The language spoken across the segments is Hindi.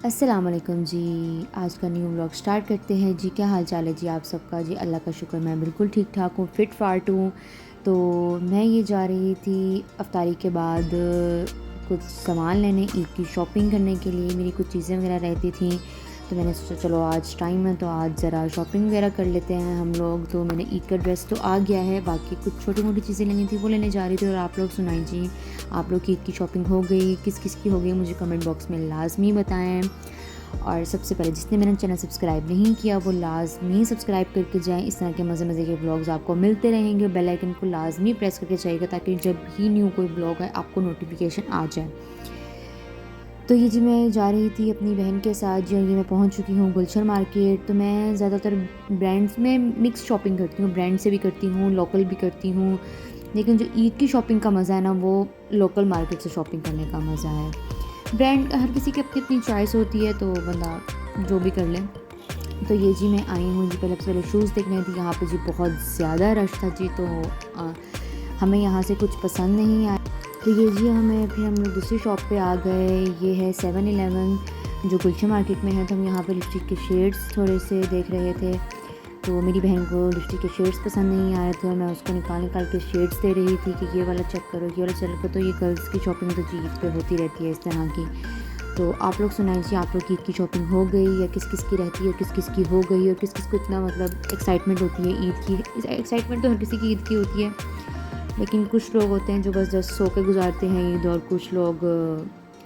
अस्सलाम वालेकुम जी। आज का न्यू व्लॉग स्टार्ट करते हैं जी। क्या हाल चाल है जी आप सबका? जी अल्लाह का शुक्र मैं बिल्कुल ठीक ठाक हूँ, फिट फाट हूँ। तो मैं ये जा रही थी अफ्तारी के बाद कुछ सामान लेने, ईद की शॉपिंग करने के लिए। मेरी कुछ चीज़ें वगैरह रहती थी, तो मैंने सोचा चलो आज टाइम है तो आज ज़रा शॉपिंग वगैरह कर लेते हैं हम लोग। तो मैंने ईद का ड्रेस तो आ गया है, बाकी कुछ छोटी मोटी चीज़ें लेनी थी वो लेने जा रही थी। और आप लोग सुनाई जी, आप लोग की ईद की शॉपिंग हो गई? किस किस की हो गई मुझे कमेंट बॉक्स में लाजमी बताएं। और सबसे पहले जिसने मेरा चैनल सब्सक्राइब नहीं किया वो लाजमी सब्सक्राइब करके जाएं। इस तरह के मज़े मज़े के ब्लॉग्स आपको मिलते रहेंगे। बेल आइकन को लाजमी प्रेस करके जाइएगा ताकि जब ही न्यू कोई ब्लॉग है आपको नोटिफिकेशन आ जाए। तो ये जी मैं जा रही थी अपनी बहन के साथ जी, ये मैं पहुंच चुकी हूँ गुलशन मार्केट। तो मैं ज़्यादातर ब्रांड्स में मिक्स शॉपिंग करती हूँ, ब्रांड से भी करती हूँ, लोकल भी करती हूँ। लेकिन जो ईद की शॉपिंग का मज़ा है ना, वो लोकल मार्केट से शॉपिंग करने का मज़ा है। ब्रांड हर किसी की अपनी अपनी चॉइस होती है, तो बंदा जो भी कर ले। तो ये जी मैं आई हूँ जी, पहले सबसे पहले शूज़ देखने थी। यहाँ पे जी बहुत ज़्यादा रश था जी, तो हमें यहाँ से कुछ पसंद नहीं आया। तो ये जी फिर हम लोग दूसरी शॉप पे आ गए। ये है 7-Eleven जो गुलशन मार्केट में है। तो हम यहाँ पे लिपस्टिक के शेड्स थोड़े से देख रहे थे। तो मेरी बहन को लिपस्टिक के शेड्स पसंद नहीं आ रहे थे और मैं उसको निकाल निकाल के शेड्स दे रही थी कि ये वाला चेक करो, ये वाला चेक करो। तो ये गर्ल्स की शॉपिंग तो जी ईद पे होती रहती है इस तरह की। तो आप लोग सुनाइए, आप लोग की ईद की शॉपिंग हो गई या किस किस की रहती है, किस किस की हो गई और किस किस को इतना मतलब एक्साइटमेंट होती है ईद की। एक्साइटमेंट तो हर किसी की ईद की होती है, लेकिन कुछ लोग होते हैं जो बस जस्ट सो के गुजारते हैं ईद, और कुछ लोग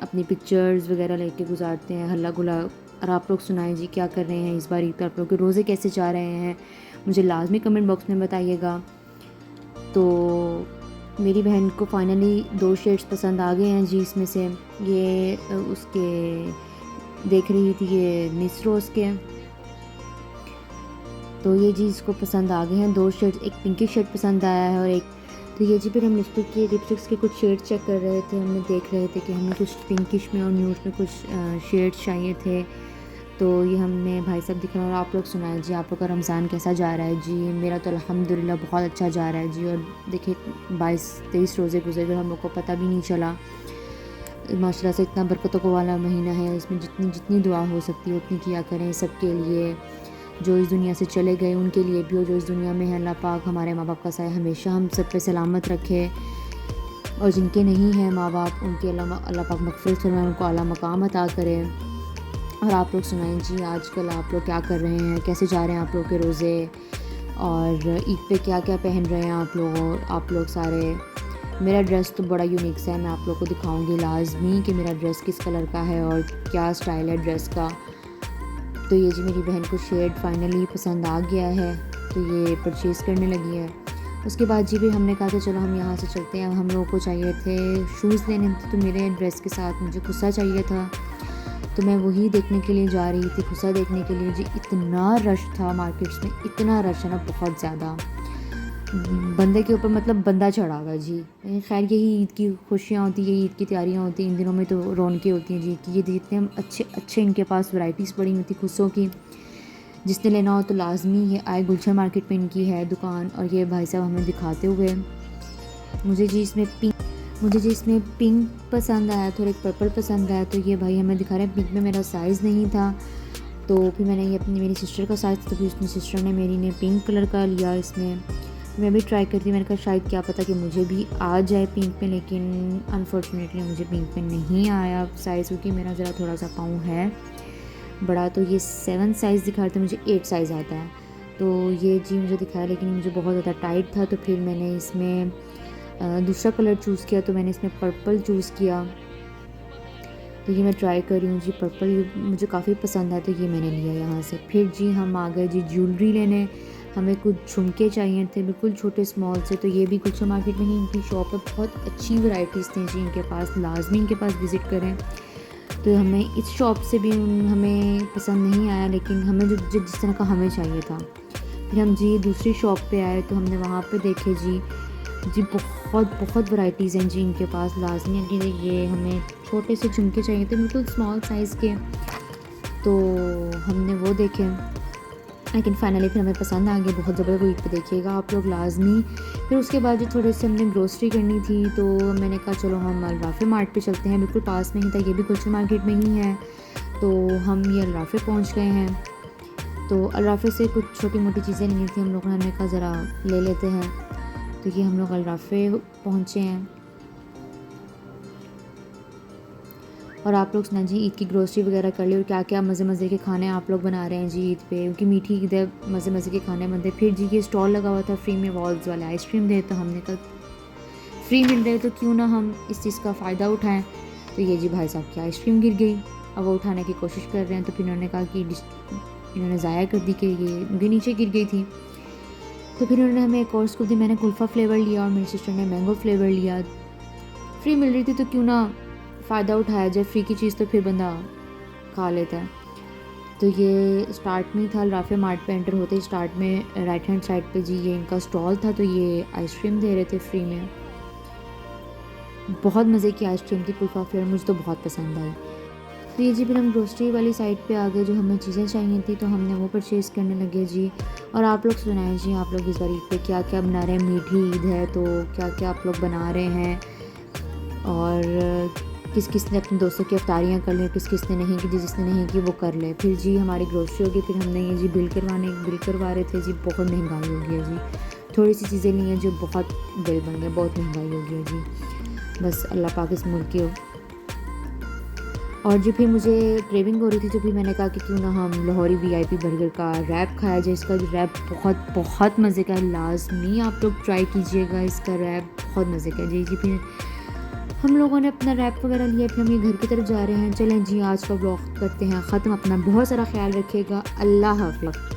अपनी पिक्चर्स वगैरह लेके गुजारते हैं हल्ला गुला। और आप लोग सुनाएं जी, क्या कर रहे हैं इस बार ईद पर? आप लोग के रोज़े कैसे जा रहे हैं मुझे लाजमी कमेंट बॉक्स में बताइएगा। तो मेरी बहन को फाइनली 2 शेड्स पसंद आ गए हैं जी। इसमें से ये उसके देख रही थी, ये मिस रोज़ के। तो ये जी इसको पसंद आ गए हैं 2 शेड्स, एक पिंकी शेड पसंद आया है और एक। तो ये जी फिर हम लिपस्टिक्स के कुछ शेड्स चेक कर रहे थे। हमने देख रहे थे कि हमें कुछ पिंकिश में और न्यूड में कुछ शेड्स चाहिए थे। तो ये हमने भाई साहब दिखाया। और आप लोग सुनाए जी, आप लोग का रमज़ान कैसा जा रहा है जी? मेरा तो अल्हम्दुलिल्लाह बहुत अच्छा जा रहा है जी। और देखिए 22-23 रोज़े गुजर गए, हम लोग को पता भी नहीं चला। माशाल्लाह से इतना बरकतों वाला महीना है, इसमें जितनी जितनी दुआ हो सकती है उतनी किया करें सबके लिए, जो इस दुनिया से चले गए उनके लिए भी, और जो इस दुनिया में है अल्लाह पाक हमारे माँ बाप का साया हमेशा हम सब पे सलामत रखे। और जिनके नहीं हैं माँ बाप उनके अल्लाह पाक मग़फ़िरत फरमाए, उनको आला मकाम अता करे। और आप लोग सुनाएं जी, आजकल आप लोग क्या कर रहे हैं, कैसे जा रहे हैं आप लोग के रोज़े, और ईद पे क्या क्या पहन रहे हैं आप लोग सारे। मेरा ड्रेस तो बड़ा यूनिक सा है, मैं आप लोग को दिखाऊंगी लाजमी कि मेरा ड्रेस किस कलर का है और क्या स्टाइल है ड्रेस का। तो ये जी मेरी बहन को शेड फाइनली पसंद आ गया है, तो ये परचेज़ करने लगी है। उसके बाद जी भी हमने कहा कि चलो हम यहाँ से चलते हैं। हम लोगों को चाहिए थे शूज़ लेने थे, तो मेरे ड्रेस के साथ मुझे खुस्सा चाहिए था, तो मैं वही देखने के लिए जा रही थी, खुस्सा देखने के लिए जी। इतना रश था मार्केट्स में, इतना रश है ना बहुत ज़्यादा, बंदे के ऊपर मतलब बंदा चढ़ा हुआ है जी। खैर यही ईद की खुशियाँ होती है, ईद की तैयारियाँ होती हैं इन दिनों में, तो रौनकें होती हैं जी कि ये देखते हैं हम अच्छे अच्छे इनके पास वैरायटीज़ पड़ी हुई थी खुस्सों की। जिसने लेना हो तो लाजमी ये आए, गुलशन मार्केट में इनकी है दुकान। और ये भाई साहब हमें दिखाते हुए, मुझे जी इसमें पिंक पसंद आया था और एक पर्पल पसंद आया। तो ये भाई हमें दिखा रहे हैं, पिंक में मेरा साइज़ नहीं था, तो फिर मैंने ये अपनी मेरी सिस्टर का साइज़ था, तो फिर उसने सिस्टर ने मेरी ने पिंक कलर का लिया। इसमें मैं भी ट्राई करती, मैंने कहा शायद क्या पता कि मुझे भी आ जाए पिंक में, लेकिन अनफॉर्चुनेटली मुझे पिंक में नहीं आया साइज़, क्योंकि मेरा ज़रा थोड़ा सा पाँव है बड़ा। तो ये 7 साइज़ दिखा रहे थे, मुझे 8 साइज़ आता है। तो ये जी मुझे दिखाया, लेकिन मुझे बहुत ज़्यादा टाइट था, तो फिर मैंने इसमें दूसरा कलर चूज़ किया। तो मैंने इसमें पर्पल चूज़ किया। तो ये मैं ट्राई कर रही हूँ जी, पर्पल मुझे काफ़ी पसंद है, तो ये मैंने लिया यहाँ से। फिर जी हम आ गए जी ज्वेलरी लेने। हमें कुछ झुमके चाहिए थे बिल्कुल छोटे स्मॉल से, तो ये भी गुलशन मार्केट में ही इनकी शॉप है, बहुत अच्छी वैरायटीज़ थी जी इनके पास, लाजमी इनके पास विज़िट करें। तो हमें इस शॉप से भी हमें पसंद नहीं आया, लेकिन हमें जो जिस तरह का हमें चाहिए था। फिर हम जी दूसरी शॉप पे आए, तो हमने वहाँ पे देखे जी बहुत बहुत वैरायटीज़ हैं जी इनके पास, लाजमी कि ये हमें छोटे से झुमके चाहिए थे बिल्कुल स्मॉल साइज़ के, तो हमने वो देखे। लेकिन फाइनली फिर हमें पसंद आ गया, बहुत ज़बरदस्त। वो ईद पे देखिएगा आप लोग लाजमी। फिर उसके बाद जो थोड़े से हमने ग्रोसरी करनी थी, तो मैंने कहा चलो हम अलवाफे मार्ट पे चलते हैं, बिल्कुल पास में ही था, ये भी गुलशन मार्केट में ही है। तो हम ये अल्राफ़े पहुंच गए हैं। तो अल्राफ़े से कुछ छोटी मोटी चीज़ें लेनी थी हम लोगों ने, हमने कहा ज़रा ले लेते हैं। तो ये हम लोग अल्राफ़े पहुँचे हैं। और आप लोग सुना जी, ईद की ग्रोसरी वगैरह कर ली और क्या क्या मज़े मज़े के खाने आप लोग बना रहे हैं जी ईद पे, क्योंकि मीठी ईद है, मज़े मज़े के खाने बनते। फिर जी ये स्टॉल लगा हुआ था फ्री में वॉल्स वाले आइसक्रीम दे, तो हमने कहा फ्री मिल रहे तो क्यों ना हम इस चीज़ का फ़ायदा उठाएं। तो ये जी भाई साहब की आइसक्रीम गिर गई, अब वो उठाने की कोशिश कर रहे हैं। तो फिर इन्होंने कहा कि इन्होंने ज़ाया कर दी कि ये उनके नीचे गिर गई थी। तो फिर उन्होंने हमें एक और स्कूप दी, मैंने कुल्फ़ा फ्लेवर लिया और मेरी सिस्टर ने मैंगो फ्लेवर लिया। फ्री मिल रही थी तो क्यों ना फ़ायदा उठाया जाए, फ्री की चीज़ तो फिर बंदा खा लेता है। तो ये स्टार्ट में ही था, अल्राफ़े मार्ट पे एंटर होते ही स्टार्ट में राइट हैंड साइड पे जी ये इनका स्टॉल था। तो ये आइसक्रीम दे रहे थे फ्री में, बहुत मज़े की आइसक्रीम थी कुल्फ़ा फ्लेवर, मुझे तो बहुत पसंद आई। तो ये जी फिर हम ग्रोसरी वाली साइड पे आ गए, जो हमें चीज़ें चाहिए थी तो हमने वो परचेज़ करने लगे जी। और आप लोग सुनाएं जी, आप लोग इस बार ईद पे क्या क्या बना रहे हैं, मीठी ईद है तो क्या क्या आप लोग बना रहे हैं, और किस किस ने अपने दोस्तों की अफ्तारियाँ कर ली, किस किस ने नहीं की, जिसने नहीं की वो कर ले। फिर जी हमारी ग्रोसरी होगी, फिर हमने ये जी बिल करवा रहे थे जी, बहुत महंगाई हो गई है जी, थोड़ी सी चीज़ें ली हैं जो बहुत बिल बन गए, बहुत महंगाई हो गई है जी, बस अल्लाह पाक इस मुल्क की हो। और जी फिर मुझे क्रेविंग हो रही थी, तो फिर मैंने कहा कि क्यों ना हम लाहौरी वीआईपी बर्गर का रैप खाया जाए। इसका जो रैप बहुत बहुत मज़े का है, लाजमी आप लोग ट्राई कीजिएगा, इसका रैप बहुत मज़े का है जी। फिर हम लोगों ने अपना रैप वगैरह लिया, फिर हम ये घर की तरफ जा रहे हैं। चलें जी, आज का ब्लॉग करते हैं ख़त्म। अपना बहुत सारा ख्याल रखिएगा, अल्लाह हाफ़िज़।